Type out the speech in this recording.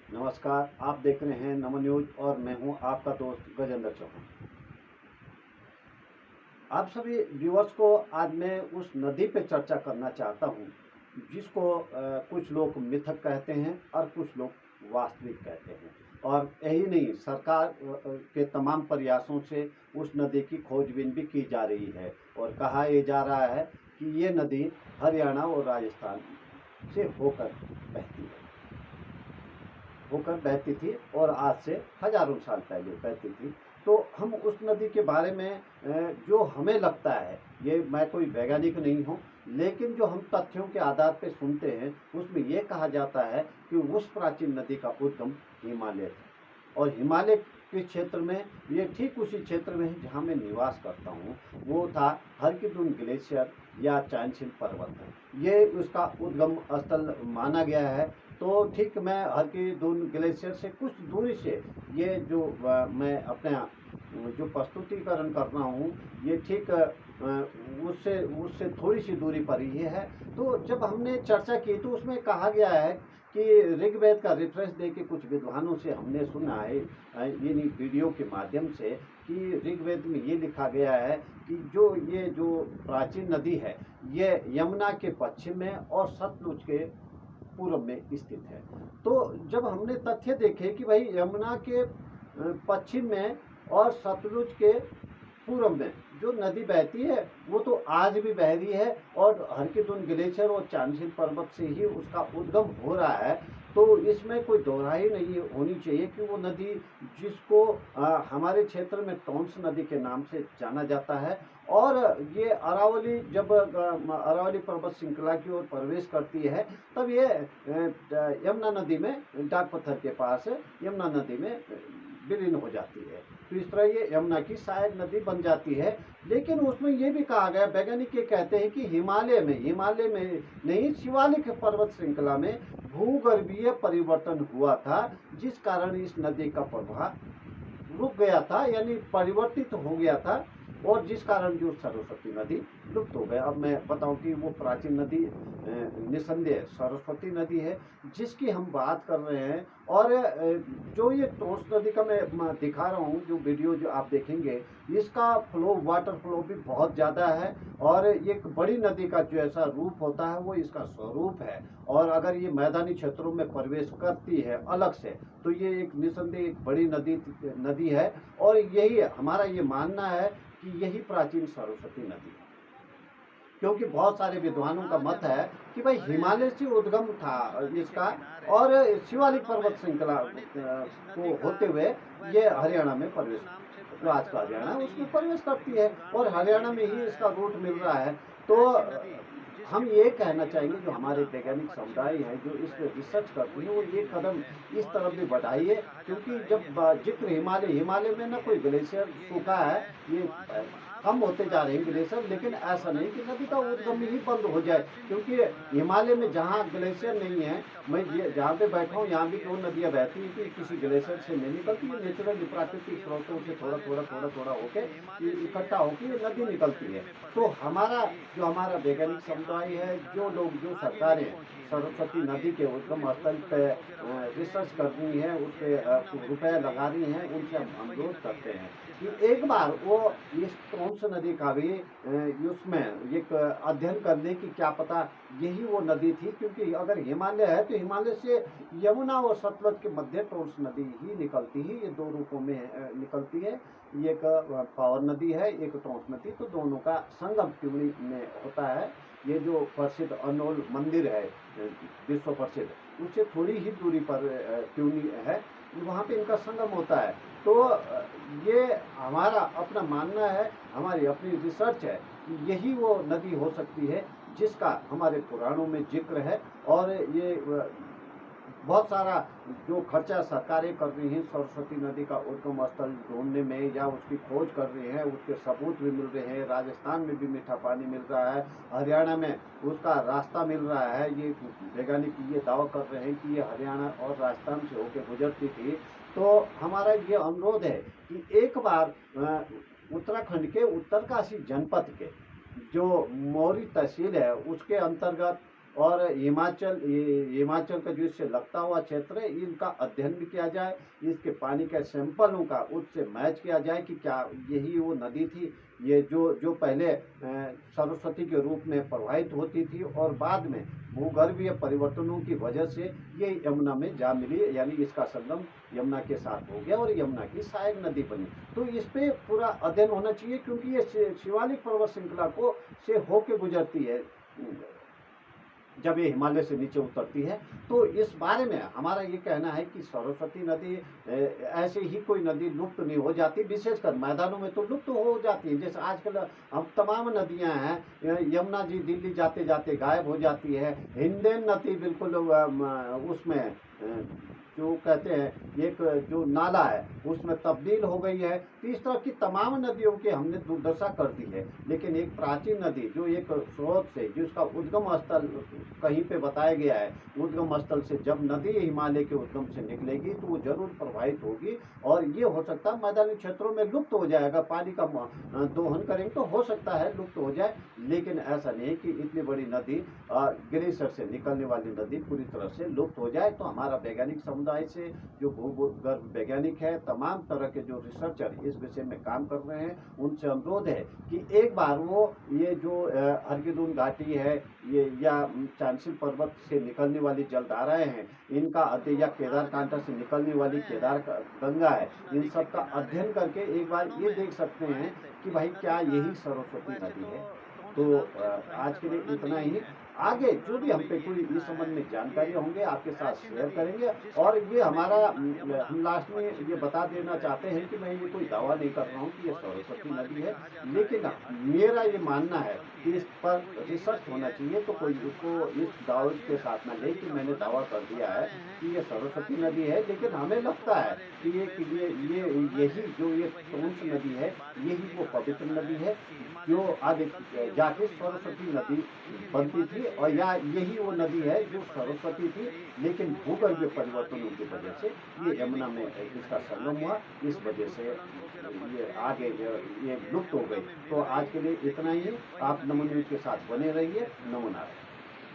नमस्कार, आप देख रहे हैं नमो न्यूज और मैं हूं आपका दोस्त गजेंद्र चौहान। आप सभी व्यूअर्स को आज मैं उस नदी पे चर्चा करना चाहता हूं जिसको कुछ लोग मिथक कहते हैं और कुछ लोग वास्तविक कहते हैं। और यही नहीं, सरकार के तमाम प्रयासों से उस नदी की खोजबीन भी की जा रही है और कहा यह जा रहा है कि ये नदी हरियाणा और राजस्थान से होकर बहती थी और आज से हजारों साल पहले बहती थी। तो हम उस नदी के बारे में जो हमें लगता है, ये मैं कोई वैज्ञानिक नहीं हूँ, लेकिन जो हम तथ्यों के आधार पर सुनते हैं उसमें ये कहा जाता है कि उस प्राचीन नदी का उद्गम हिमालय था। और हिमालय के क्षेत्र में, ये ठीक उसी क्षेत्र में है जहाँ मैं निवास करता हूँ, वो था हरकी-दुन ग्लेशियर या चांशिल पर्वत है। ये उसका उद्गम स्थल माना गया है। तो ठीक मैं हरकी-दुन ग्लेशियर से कुछ दूरी से ये जो मैं अपना जो प्रस्तुतिकरण कर रहा हूँ, ये ठीक उससे उससे थोड़ी सी दूरी पर ही है। तो जब हमने चर्चा की तो उसमें कहा गया है कि ऋग्वेद का रेफरेंस दे के कुछ विद्वानों से हमने सुना है इन्हीं वीडियो के माध्यम से कि ऋग्वेद में ये लिखा गया है कि ये जो प्राचीन नदी है, ये यमुना के पश्चिम में और सतलुज के पूर्व में स्थित है। तो जब हमने तथ्य देखे कि भाई यमुना के पश्चिम में और सतलुज के पूर्व में जो नदी बहती है वो तो आज भी बह रही है और हरकी-दुन ग्लेशियर और चांशिल पर्वत से ही उसका उद्गम हो रहा है। तो इसमें कोई दोहराई नहीं होनी चाहिए कि वो नदी जिसको हमारे क्षेत्र में टोंस नदी के नाम से जाना जाता है। और ये अरावली जब अरावली पर्वत श्रृंखला की ओर प्रवेश करती है तब ये यमुना नदी में डाक पत्थर के पास यमुना नदी में विलीन हो जाती है। तो इस तरह ये यमुना की सहायक नदी बन जाती है। लेकिन उसमें ये भी कहा गया, वैज्ञानिक ये कहते हैं कि हिमालय में नहीं, शिवालिक पर्वत श्रृंखला में भूगर्भीय परिवर्तन हुआ था, जिस कारण इस नदी का प्रवाह रुक गया था, यानी परिवर्तित हो गया था और जिस कारण जो सरस्वती नदी लुप्त हो गया। अब मैं बताऊं कि वो प्राचीन नदी निसंदेह सरस्वती नदी है जिसकी हम बात कर रहे हैं। और जो ये टोंस नदी का मैं दिखा रहा हूँ, जो वीडियो जो आप देखेंगे, इसका फ्लो, वाटर फ्लो भी बहुत ज़्यादा है और एक बड़ी नदी का जो ऐसा रूप होता है वो इसका स्वरूप है। और अगर ये मैदानी क्षेत्रों में प्रवेश करती है अलग से तो ये एक निसंदेह एक बड़ी नदी है। और यही हमारा ये मानना है कि यही प्राचीन सरस्वती नदी है, क्योंकि बहुत सारे विद्वानों का मत है कि भाई हिमालय से उद्गम था इसका और शिवालिक पर्वत श्रृंखला को होते हुए ये हरियाणा में प्रवेश, जो आज का हरियाणा है उसमें प्रवेश करती है और हरियाणा में ही इसका रूट मिल रहा है। तो हम ये कहना चाहेंगे, जो हमारे वैज्ञानिक समुदाय है जो इस पर रिसर्च करती है, वो ये कदम इस तरफ भी बढ़ाइए, क्योंकि जब जिक्र हिमालय में ना कोई ग्लेशियर सूखा है, ये कम होते जा रहे हैं ग्लेशियर, लेकिन ऐसा नहीं कि नदी का उद्गम ही बंद हो जाए। क्योंकि हिमालय में जहाँ ग्लेशियर नहीं है, मैं ये जहाँ पे बैठा हूँ यहाँ भी दो नदियाँ बहती हैं कि किसी ग्लेशियर से नहीं निकलती, ये नेचुरल प्राकृतिक स्रोतों से थोड़ा होके इकट्ठा होकर ये नदी निकलती है। तो हमारा वैज्ञानिक समुदाय है, जो लोग, जो सरकारें सरस्वती नदी के उद्गम स्थल पे रिसर्च कर रही हैं, उस पर रुपये लगा रही हैं, उनसे हम अनुरोध करते हैं कि एक बार वो इस टोंस नदी का भी उसमें एक अध्ययन कर लें कि क्या पता यही वो नदी थी। क्योंकि अगर हिमालय है तो हिमालय से यमुना और सतलज के मध्य टोंस नदी ही निकलती है। ये दो रूपों में निकलती है, एक पावर नदी है, एक टोंस नदी, तो दोनों का संगम त्रिवेणी में होता है। ये जो प्रसिद्ध अनोल मंदिर है विश्व प्रसिद्ध, उससे थोड़ी ही दूरी पर त्रिवेणी है, वहाँ पे इनका संगम होता है। तो ये हमारा अपना मानना है, हमारी अपनी रिसर्च है कि यही वो नदी हो सकती है जिसका हमारे पुराणों में जिक्र है। और ये बहुत सारा जो खर्चा सरकारें कर रही हैं सरस्वती नदी का उद्गम स्थल ढूंढने में या उसकी खोज कर रही हैं, उसके सबूत भी मिल रहे हैं। राजस्थान में भी मीठा पानी मिल रहा है, हरियाणा में उसका रास्ता मिल रहा है। ये वैज्ञानिक ये दावा कर रहे हैं कि ये हरियाणा और राजस्थान से होकर गुजरती थी। तो हमारा ये अनुरोध है कि एक बार उत्तराखंड के उत्तरकाशी जनपद के जो मौरी तहसील है उसके अंतर्गत और हिमाचल का जो इससे लगता हुआ क्षेत्र है, इनका अध्ययन भी किया जाए, इसके पानी के सैंपलों का उससे मैच किया जाए कि क्या यही वो नदी थी, ये जो पहले सरस्वती के रूप में प्रवाहित होती थी और बाद में भूगर्भीय परिवर्तनों की वजह से ये यमुना में जा मिली, यानी इसका संगम यमुना के साथ हो गया और यमुना की सहायक नदी बनी। तो इस पे पूरा अध्ययन होना चाहिए, क्योंकि ये शिवालिक पर्वत श्रृंखला को से होके गुजरती है जब ये हिमालय से नीचे उतरती है। तो इस बारे में हमारा ये कहना है कि सरस्वती नदी ऐसे ही कोई नदी लुप्त नहीं हो जाती, विशेषकर मैदानों में तो लुप्त हो जाती है। जैसे आजकल हम तमाम नदियां हैं, यमुना जी दिल्ली जाते जाते गायब हो जाती है, हिंडन नदी बिल्कुल उसमें जो कहते हैं एक जो नाला है उसमें तब्दील हो गई है। तो इस तरह की तमाम नदियों की हमने दुर्दशा कर दी है। लेकिन एक प्राचीन नदी जो एक स्रोत से, जिसका उद्गम स्थल कहीं पे बताया गया है, उद्गम स्थल से जब नदी हिमालय के उद्गम से निकलेगी तो वो जरूर प्रभावित होगी, और ये हो सकता है मैदानी क्षेत्रों में लुप्त हो जाएगा। पानी का दोहन करेंगे तो हो सकता है लुप्त हो जाए, लेकिन ऐसा नहीं कि इतनी बड़ी नदी ग्लेशियर से निकलने वाली नदी पूरी तरह से लुप्त हो जाए। तो हमारा वैज्ञानिक समुदाय से जो भूगर्भ वैज्ञानिक है, तमाम तरह के जो रिसर्चर इस विषय में काम कर रहे हैं, उनसे अनुरोध है कि एक बार वो ये जो हरकिदुन घाटी है, ये या चांसिल पर्वत से निकलने वाली जलधाराएं हैं, इनका अध्ययन, या केदारकांठा से निकलने वाली केदार गंगा है, इन सब का अध्ययन करके एक बार ये देख सकते हैं कि भाई क्या यही सरस्वती नदी है। तो आज के लिए इतना ही। आगे जो भी हम पे कोई इस संबंध में जानकारी होंगे आपके साथ शेयर करेंगे। और ये हमारा हम लास्ट में ये बता देना चाहते हैं कि मैं ये कोई दावा नहीं कर रहा हूँ कि ये सरस्वती नदी है, लेकिन मेरा ये मानना है कि इस पर रिसर्च होना चाहिए। तो कोई उसको इस दावे के साथ ना ले कि मैंने दावा कर दिया है कि ये सरस्वती नदी है, लेकिन हमें लगता है कि ये यही जो ये टोंस नदी है, यही वो पवित्र नदी है जो आगे जाके सरस्वती नदी बनती थी, और या यही वो नदी है जो सरस्वती थी, लेकिन भूगर्भीय परिवर्तनों की वजह से ये यमुना में इसका संगम हुआ, इस वजह से ये आगे ये लुप्त हो गई। तो आज के लिए इतना ही। आप नमो न्यूज के साथ बने रहिए। नमो नारायण।